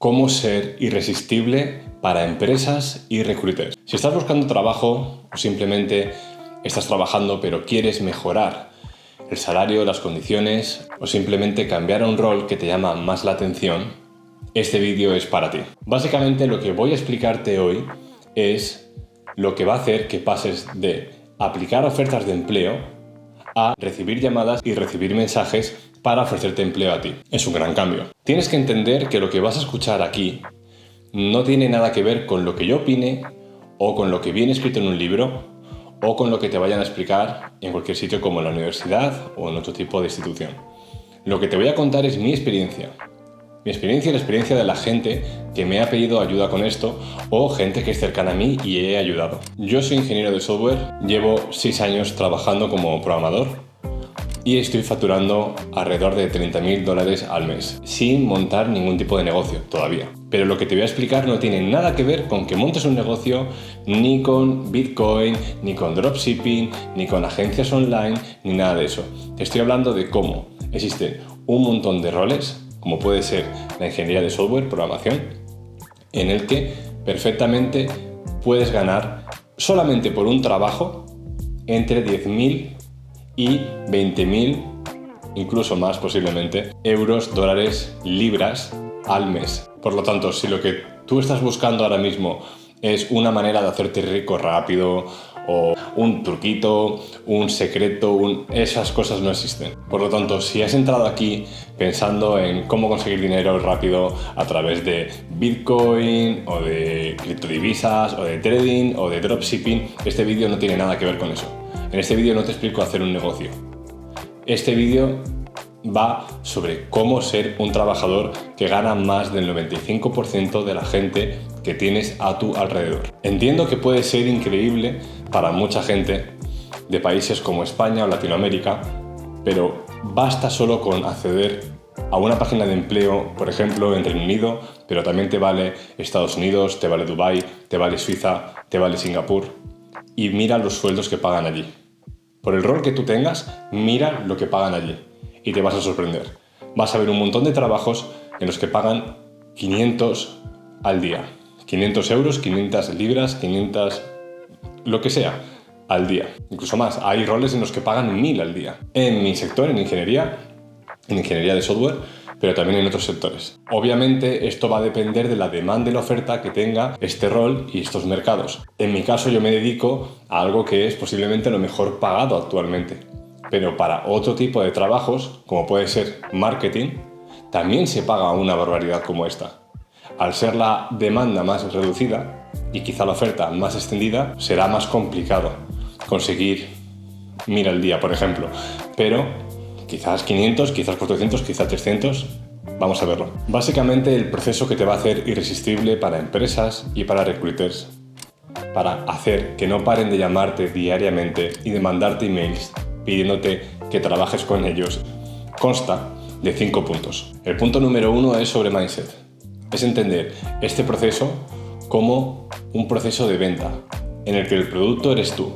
Cómo ser irresistible para empresas y recruiters. Si estás buscando trabajo o simplemente estás trabajando pero quieres mejorar el salario, las condiciones o simplemente cambiar a un rol que te llama más la atención, este vídeo es para ti. Básicamente lo que voy a explicarte hoy es lo que va a hacer que pases de aplicar ofertas de empleo a recibir llamadas y recibir mensajes para ofrecerte empleo a ti. Es un gran cambio. Tienes que entender que lo que vas a escuchar aquí no tiene nada que ver con lo que yo opine o con lo que viene escrito en un libro o con lo que te vayan a explicar en cualquier sitio como en la universidad o en otro tipo de institución. Lo que te voy a contar es mi experiencia. Mi experiencia y la experiencia de la gente que me ha pedido ayuda con esto o gente que es cercana a mí y he ayudado. Yo soy ingeniero de software, llevo 6 años trabajando como programador y estoy facturando alrededor de $30.000 al mes, sin montar ningún tipo de negocio todavía. Pero lo que te voy a explicar no tiene nada que ver con que montes un negocio, ni con Bitcoin, ni con dropshipping, ni con agencias online, ni nada de eso. Te estoy hablando de cómo existen un montón de roles, como puede ser la ingeniería de software, programación, en el que perfectamente puedes ganar solamente por un trabajo entre 10.000 y 20.000, incluso más posiblemente, euros, dólares, libras al mes. Por lo tanto, si lo que tú estás buscando ahora mismo es una manera de hacerte rico rápido o un truquito, un secreto, esas cosas no existen. Por lo tanto, si has entrado aquí pensando en cómo conseguir dinero rápido a través de Bitcoin o de criptodivisas o de trading o de dropshipping, este vídeo no tiene nada que ver con eso. En este vídeo no te explico hacer un negocio. Este vídeo va sobre cómo ser un trabajador que gana más del 95% de la gente que tienes a tu alrededor. Entiendo que puede ser increíble para mucha gente de países como España o Latinoamérica, pero basta solo con acceder a una página de empleo, por ejemplo, en Reino Unido, pero también te vale Estados Unidos, te vale Dubái, te vale Suiza, te vale Singapur, y mira los sueldos que pagan allí. Por el rol que tú tengas, mira lo que pagan allí y te vas a sorprender. Vas a ver un montón de trabajos en los que pagan 500 al día. 500 euros, 500 libras, 500... lo que sea, al día. Incluso más, hay roles en los que pagan 1.000 al día. En mi sector, en ingeniería de software, pero también en otros sectores. Obviamente esto va a depender de la demanda y la oferta que tenga este rol y estos mercados. En mi caso yo me dedico a algo que es posiblemente lo mejor pagado actualmente. Pero para otro tipo de trabajos, como puede ser marketing, también se paga una barbaridad como esta. Al ser la demanda más reducida y quizá la oferta más extendida, será más complicado conseguir 1.000 al día, por ejemplo. Pero quizás 500, quizás 400, quizás 300, vamos a verlo. Básicamente el proceso que te va a hacer irresistible para empresas y para recruiters, para hacer que no paren de llamarte diariamente y de mandarte emails pidiéndote que trabajes con ellos, consta de 5 puntos. El punto número 1 es sobre mindset. Es entender este proceso como un proceso de venta, en el que el producto eres tú.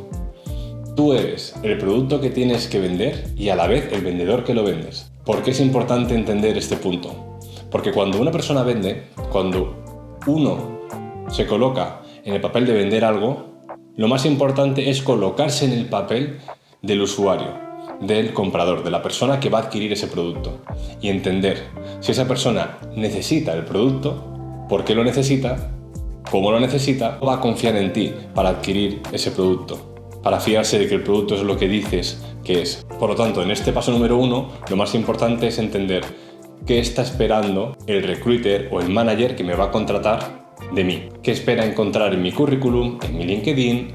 Tú eres el producto que tienes que vender y a la vez el vendedor que lo vendes. ¿Por qué es importante entender este punto? Porque cuando una persona vende, cuando uno se coloca en el papel de vender algo, lo más importante es colocarse en el papel del usuario, del comprador, de la persona que va a adquirir ese producto y entender si esa persona necesita el producto, por qué lo necesita, cómo lo necesita, va a confiar en ti para adquirir ese producto, para fiarse de que el producto es lo que dices que es. Por lo tanto, en este paso número 1, lo más importante es entender qué está esperando el recruiter o el manager que me va a contratar de mí. ¿Qué espera encontrar en mi currículum, en mi LinkedIn?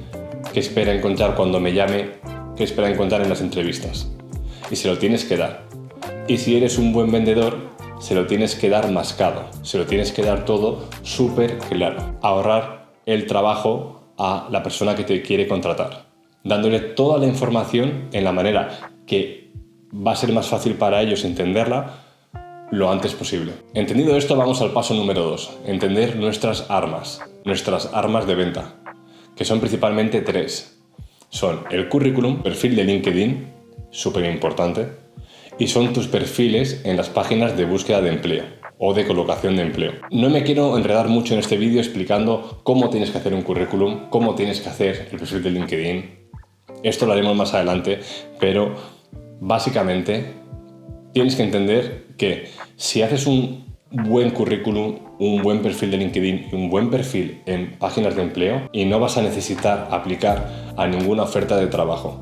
¿Qué espera encontrar cuando me llame? ¿Qué espera encontrar en las entrevistas? Y se lo tienes que dar. Y si eres un buen vendedor, se lo tienes que dar mascado. Se lo tienes que dar todo súper claro. Ahorrar el trabajo a la persona que te quiere contratar, dándole toda la información en la manera que va a ser más fácil para ellos entenderla lo antes posible. Entendido esto, vamos al paso número 2, entender nuestras armas de venta, que son principalmente 3. Son el currículum, perfil de LinkedIn, súper importante, y son tus perfiles en las páginas de búsqueda de empleo o de colocación de empleo. No me quiero enredar mucho en este vídeo explicando cómo tienes que hacer un currículum, cómo tienes que hacer el perfil de LinkedIn. Esto lo haremos más adelante, pero básicamente tienes que entender que si haces un buen currículum, un buen perfil de LinkedIn y un buen perfil en páginas de empleo, y no vas a necesitar aplicar a ninguna oferta de trabajo,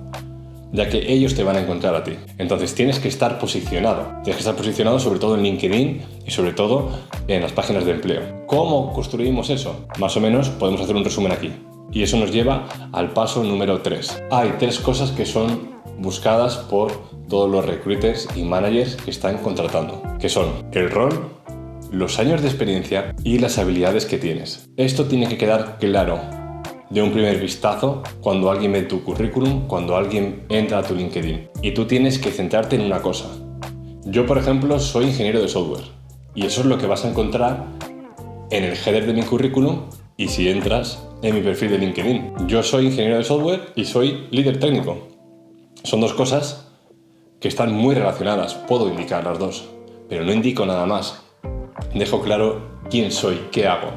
ya que ellos te van a encontrar a ti. Entonces tienes que estar posicionado. Tienes que estar posicionado sobre todo en LinkedIn y sobre todo en las páginas de empleo. ¿Cómo construimos eso? Más o menos podemos hacer un resumen aquí. Y eso nos lleva al paso número 3. Hay 3 cosas que son buscadas por todos los recruiters y managers que están contratando, que son el rol, los años de experiencia y las habilidades que tienes. Esto tiene que quedar claro de un primer vistazo cuando alguien ve tu currículum, cuando alguien entra a tu LinkedIn. Y tú tienes que centrarte en una cosa. Yo, por ejemplo, soy ingeniero de software y eso es lo que vas a encontrar en el header de mi currículum y si entras en mi perfil de LinkedIn. Yo soy ingeniero de software y soy líder técnico. Son 2 cosas que están muy relacionadas. Puedo indicar las 2, pero no indico nada más. Dejo claro quién soy, qué hago.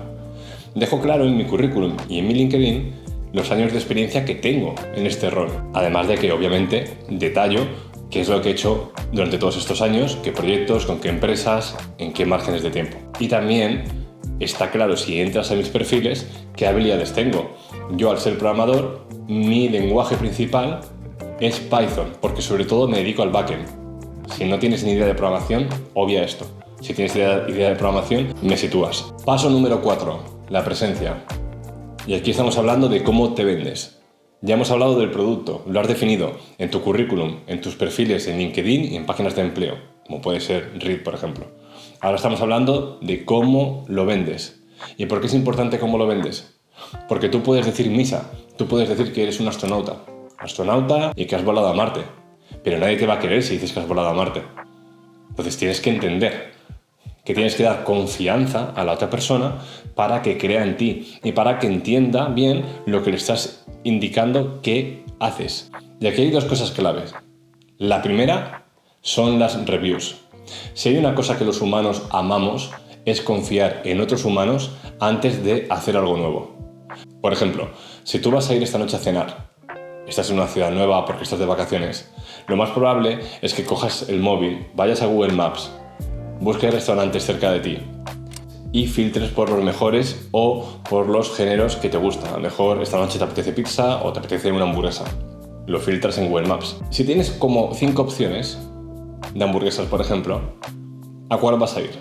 Dejo claro en mi currículum y en mi LinkedIn los años de experiencia que tengo en este rol. Además de que, obviamente, detallo qué es lo que he hecho durante todos estos años, qué proyectos, con qué empresas, en qué márgenes de tiempo. Y también está claro, si entras a mis perfiles, qué habilidades tengo. Yo, al ser programador, mi lenguaje principal es Python, porque sobre todo me dedico al backend. Si no tienes ni idea de programación, obvia esto. Si tienes idea de programación, me sitúas. Paso número 4, la presencia. Y aquí estamos hablando de cómo te vendes. Ya hemos hablado del producto, lo has definido en tu currículum, en tus perfiles en LinkedIn y en páginas de empleo, como puede ser Reed, por ejemplo. Ahora estamos hablando de cómo lo vendes. ¿Y por qué es importante cómo lo vendes? Porque tú puedes decir misa, tú puedes decir que eres un astronauta y que has volado a Marte, pero nadie te va a querer si dices que has volado a Marte. Entonces tienes que entender que tienes que dar confianza a la otra persona para que crea en ti y para que entienda bien lo que le estás indicando que haces. Y aquí hay 2 cosas claves. La primera son las reviews. Si hay una cosa que los humanos amamos es confiar en otros humanos antes de hacer algo nuevo. Por ejemplo, si tú vas a ir esta noche a cenar, estás en una ciudad nueva porque estás de vacaciones, lo más probable es que cojas el móvil, vayas a Google Maps, busques restaurantes cerca de ti y filtres por los mejores o por los géneros que te gustan. A lo mejor esta noche te apetece pizza o te apetece una hamburguesa. Lo filtras en Google Maps. Si tienes como 5 opciones de hamburguesas, por ejemplo, ¿a cuál vas a ir?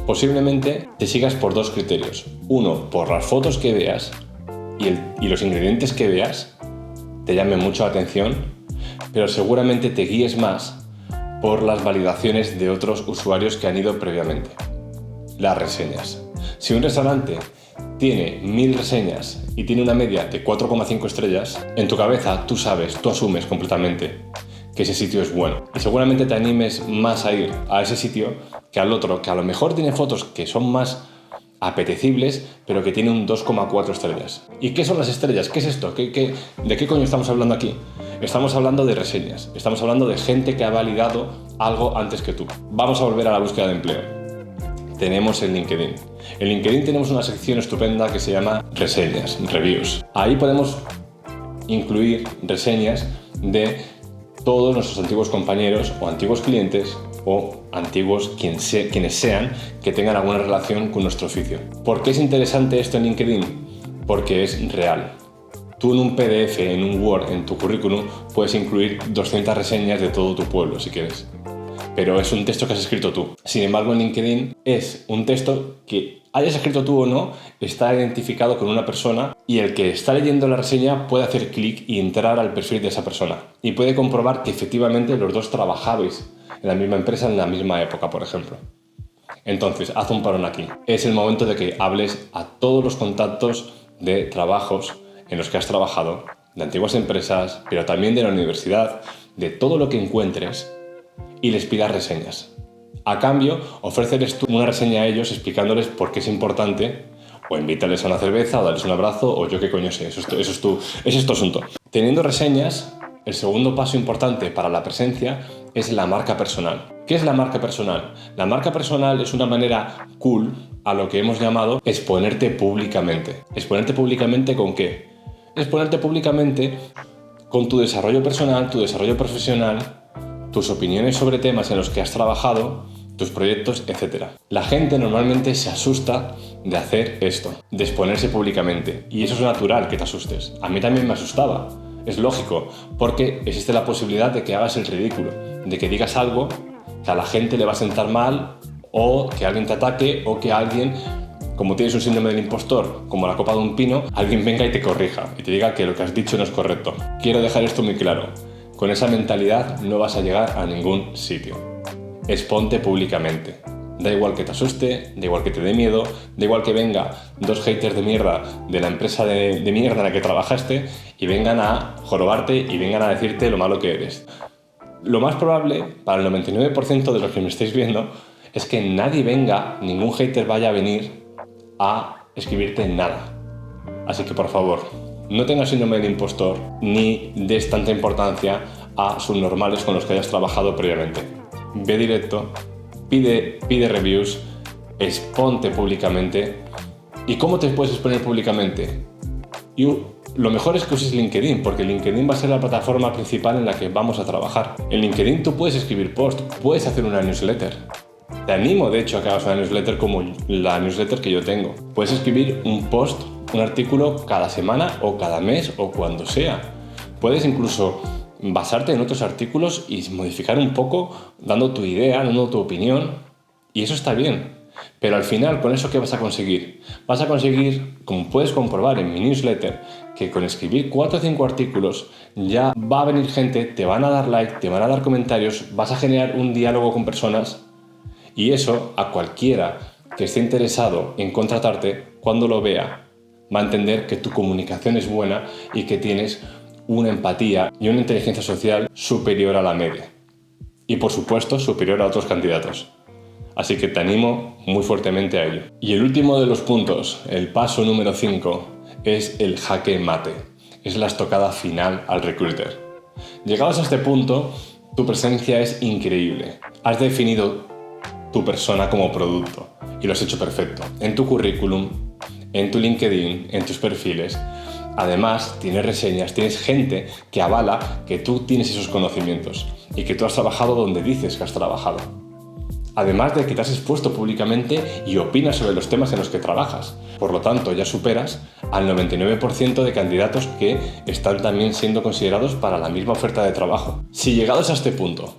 Posiblemente te sigas por 2 criterios. Uno, por las fotos que veas y los ingredientes que veas te llamen mucho la atención, pero seguramente te guíes más por las validaciones de otros usuarios que han ido previamente. Las reseñas. Si un restaurante tiene 1000 reseñas y tiene una media de 4,5 estrellas, en tu cabeza tú sabes, tú asumes completamente que ese sitio es bueno. Y seguramente te animes más a ir a ese sitio que al otro, que a lo mejor tiene fotos que son más apetecibles, pero que tiene un 2,4 estrellas. ¿Y qué son las estrellas? ¿Qué es esto? ¿De qué coño estamos hablando aquí? Estamos hablando de reseñas, estamos hablando de gente que ha validado algo antes que tú. Vamos a volver a la búsqueda de empleo. Tenemos el LinkedIn. En LinkedIn tenemos una sección estupenda que se llama reseñas, reviews. Ahí podemos incluir reseñas de todos nuestros antiguos compañeros o antiguos clientes o antiguos quienes sean que tengan alguna relación con nuestro oficio. ¿Por qué es interesante esto en LinkedIn? Porque es real. Tú en un PDF, en un Word, en tu currículum, puedes incluir 200 reseñas de todo tu pueblo, si quieres. Pero es un texto que has escrito tú. Sin embargo, en LinkedIn es un texto que hayas escrito tú o no, está identificado con una persona y el que está leyendo la reseña puede hacer clic y entrar al perfil de esa persona. Y puede comprobar que efectivamente los dos trabajabais en la misma empresa en la misma época, por ejemplo. Entonces, haz un parón aquí. Es el momento de que hables a todos los contactos de trabajos en los que has trabajado, de antiguas empresas, pero también de la universidad, de todo lo que encuentres y les pidas reseñas. A cambio, ofréceles tú una reseña a ellos explicándoles por qué es importante, o invítales a una cerveza, o darles un abrazo, o yo qué coño sé, eso es tu asunto. Teniendo reseñas, el segundo paso importante para la presencia es la marca personal. ¿Qué es la marca personal? La marca personal es una manera cool a lo que hemos llamado exponerte públicamente. ¿Exponerte públicamente con qué? Exponerte públicamente con tu desarrollo personal, tu desarrollo profesional, tus opiniones sobre temas en los que has trabajado, tus proyectos, etc. La gente normalmente se asusta de hacer esto, de exponerse públicamente. Y eso es natural que te asustes. A mí también me asustaba. Es lógico, porque existe la posibilidad de que hagas el ridículo, de que digas algo que a la gente le va a sentar mal, o que alguien te ataque, o que alguien, como tienes un síndrome del impostor, como la copa de un pino, alguien venga y te corrija y te diga que lo que has dicho no es correcto. Quiero dejar esto muy claro. Con esa mentalidad no vas a llegar a ningún sitio. Exponte públicamente. Da igual que te asuste, da igual que te dé miedo, da igual que venga dos haters de mierda de la empresa de mierda en la que trabajaste y vengan a jorobarte y vengan a decirte lo malo que eres. Lo más probable, para el 99% de los que me estáis viendo, es que nadie venga, ningún hater vaya a venir a escribirte nada. Así que por favor, no tengas síndrome del impostor ni des tanta importancia a subnormales con los que hayas trabajado previamente. Ve directo, pide reviews, exponte públicamente. ¿Y cómo te puedes exponer públicamente? Lo mejor es que uses LinkedIn, porque LinkedIn va a ser la plataforma principal en la que vamos a trabajar. En LinkedIn tú puedes escribir post, puedes hacer una newsletter. Te animo, de hecho, a que hagas una newsletter como la newsletter que yo tengo. Puedes escribir un post, un artículo cada semana o cada mes o cuando sea. Puedes incluso basarte en otros artículos y modificar un poco, dando tu idea, dando tu opinión. Y eso está bien. Pero al final, ¿con eso qué vas a conseguir? Vas a conseguir, como puedes comprobar en mi newsletter, que con escribir 4 o 5 artículos ya va a venir gente, te van a dar like, te van a dar comentarios, vas a generar un diálogo con personas y eso a cualquiera que esté interesado en contratarte, cuando lo vea, va a entender que tu comunicación es buena y que tienes una empatía y una inteligencia social superior a la media. Y por supuesto, superior a otros candidatos. Así que te animo muy fuertemente a ello. Y el último de los puntos, el paso número 5, es el jaque mate. Es la estocada final al recruiter. Llegados a este punto, tu presencia es increíble. Has definido tu persona como producto y lo has hecho perfecto. En tu currículum, en tu LinkedIn, en tus perfiles. Además, tienes reseñas, tienes gente que avala que tú tienes esos conocimientos y que tú has trabajado donde dices que has trabajado. Además de que te has expuesto públicamente y opinas sobre los temas en los que trabajas. Por lo tanto, ya superas al 99% de candidatos que están también siendo considerados para la misma oferta de trabajo. Si llegados a este punto,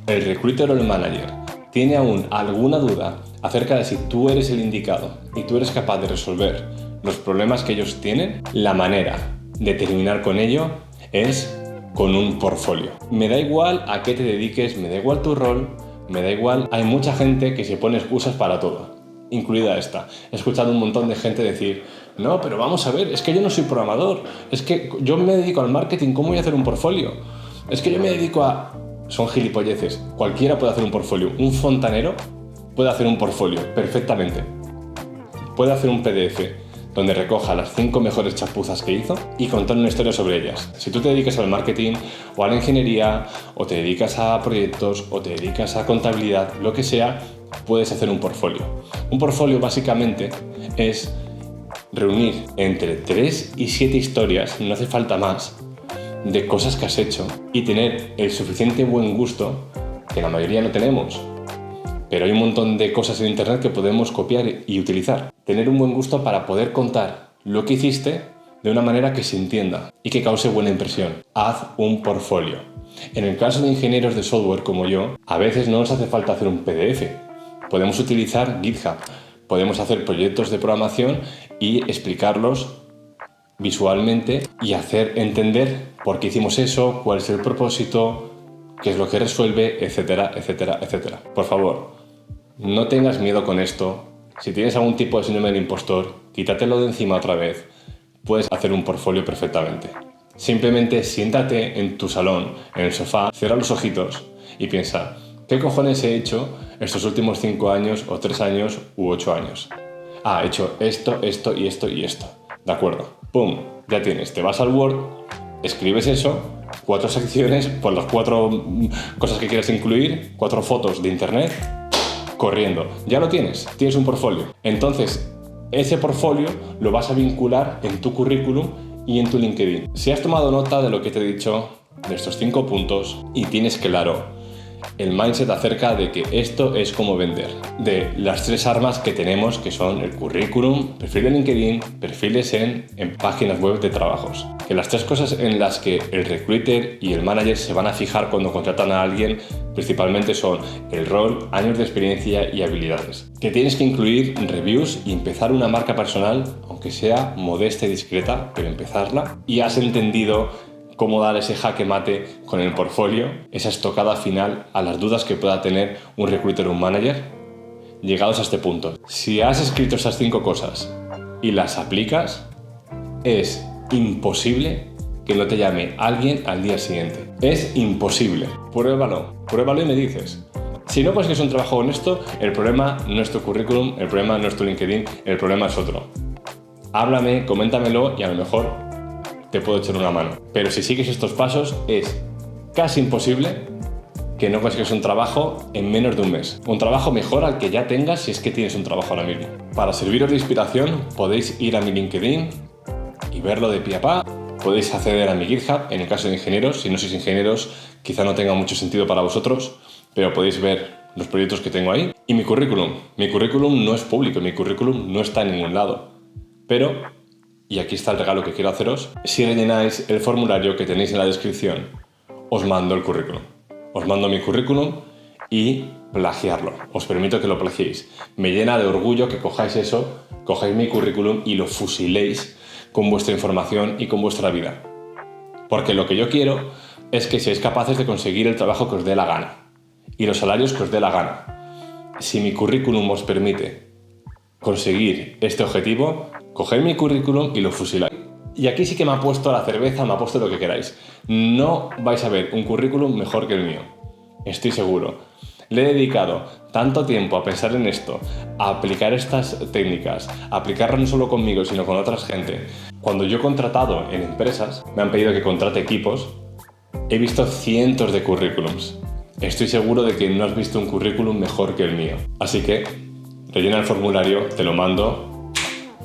el recruiter o el manager tiene aún alguna duda acerca de si tú eres el indicado y tú eres capaz de resolver los problemas que ellos tienen, la manera de terminar con ello es con un portfolio. Me da igual a qué te dediques, me da igual tu rol, me da igual, hay mucha gente que se pone excusas para todo, incluida esta. He escuchado un montón de gente decir, no, pero vamos a ver, es que yo no soy programador, es que yo me dedico al marketing, ¿cómo voy a hacer un portfolio? Es que yo me dedico a... Son gilipolleces, cualquiera puede hacer un portfolio. Un fontanero puede hacer un portfolio perfectamente. Puede hacer un PDF donde recoja las 5 mejores chapuzas que hizo y contar una historia sobre ellas. Si tú te dedicas al marketing o a la ingeniería o te dedicas a proyectos o te dedicas a contabilidad, lo que sea, puedes hacer un portfolio. Un portfolio básicamente es reunir entre 3 y 7 historias, no hace falta más, de cosas que has hecho y tener el suficiente buen gusto, que la mayoría no tenemos, pero hay un montón de cosas en internet que podemos copiar y utilizar. Tener un buen gusto para poder contar lo que hiciste de una manera que se entienda y que cause buena impresión. Haz un portfolio. En el caso de ingenieros de software como yo, a veces no nos hace falta hacer un PDF. Podemos utilizar GitHub. Podemos hacer proyectos de programación y explicarlos visualmente y hacer entender por qué hicimos eso, cuál es el propósito, qué es lo que resuelve, etcétera, etcétera, etcétera. Por favor, no tengas miedo con esto. Si tienes algún tipo de síndrome del impostor, quítatelo de encima otra vez. Puedes hacer un portfolio perfectamente. Simplemente siéntate en tu salón, en el sofá, cierra los ojitos y piensa, ¿qué cojones he hecho estos últimos 5 años o 3 años u 8 años? He hecho esto, esto y esto y esto. De acuerdo. ¡Pum! Ya tienes. Te vas al Word, escribes eso 4 secciones por las 4 cosas que quieres incluir, 4 fotos de internet, corriendo. Ya lo tienes un portfolio. Entonces, ese portfolio lo vas a vincular en tu currículum y en tu LinkedIn. Si has tomado nota de lo que te he dicho, de estos 5 puntos, y tienes claro el mindset acerca de que esto es como vender, de las 3 armas que tenemos, que son el currículum, perfil de LinkedIn, perfiles en páginas web de trabajos. Que las 3 cosas en las que el recruiter y el manager se van a fijar cuando contratan a alguien principalmente son el rol, años de experiencia y habilidades. Que tienes que incluir reviews y empezar una marca personal, aunque sea modesta y discreta, pero empezarla. Y has entendido cómo dar ese jaque mate con el portfolio, esa estocada final a las dudas que pueda tener un recruiter o un manager. Llegados a este punto, si has escrito estas 5 cosas y las aplicas, es imposible que no te llame alguien al día siguiente. Es imposible. Pruébalo y me dices. Si no consigues un trabajo honesto, el problema no es tu currículum, el problema no es tu LinkedIn, el problema es otro. Háblame, coméntamelo y a lo mejor te puedo echar una mano. Pero si sigues estos pasos, es casi imposible que no consigas un trabajo en menos de un mes. Un trabajo mejor al que ya tengas si es que tienes un trabajo ahora mismo. Para serviros de inspiración, podéis ir a mi LinkedIn y verlo de pie a pa. Podéis acceder a mi GitHub, en el caso de ingenieros. Si no sois ingenieros, quizá no tenga mucho sentido para vosotros, pero podéis ver los proyectos que tengo ahí. Y mi currículum. Mi currículum no es público, mi currículum no está en ningún lado. Pero, y aquí está el regalo que quiero haceros, si rellenáis el formulario que tenéis en la descripción, os mando el currículum. Os mando mi currículum y plagiarlo. Os permito que lo plagiéis. Me llena de orgullo que cojáis eso, cojáis mi currículum y lo fusiléis con vuestra información y con vuestra vida. Porque lo que yo quiero es que seáis capaces de conseguir el trabajo que os dé la gana y los salarios que os dé la gana. Si mi currículum os permite conseguir este objetivo, coged mi currículum y lo fusiláis. Y aquí sí que me ha puesto la cerveza, me ha puesto lo que queráis. No vais a ver un currículum mejor que el mío. Estoy seguro. Le he dedicado tanto tiempo a pensar en esto, a aplicar estas técnicas, a aplicarlas no solo conmigo, sino con otras gente. Cuando yo he contratado en empresas, me han pedido que contrate equipos, he visto cientos de currículums. Estoy seguro de que no has visto un currículum mejor que el mío. Así que rellena el formulario, te lo mando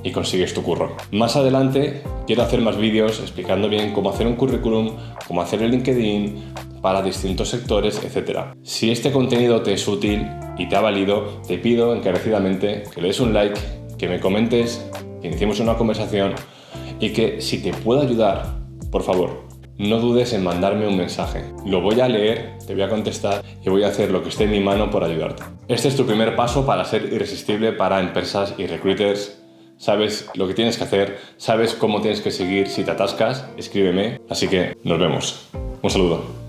y consigues tu curro. Más adelante quiero hacer más vídeos explicando bien cómo hacer un currículum, cómo hacer el LinkedIn para distintos sectores, etc. Si este contenido te es útil y te ha valido, te pido encarecidamente que le des un like, que me comentes, que iniciemos una conversación y que si te puedo ayudar, por favor, no dudes en mandarme un mensaje. Lo voy a leer, te voy a contestar y voy a hacer lo que esté en mi mano por ayudarte. Este es tu primer paso para ser irresistible para empresas y recruiters. Sabes lo que tienes que hacer, sabes cómo tienes que seguir. Si te atascas, escríbeme. Así que nos vemos. Un saludo.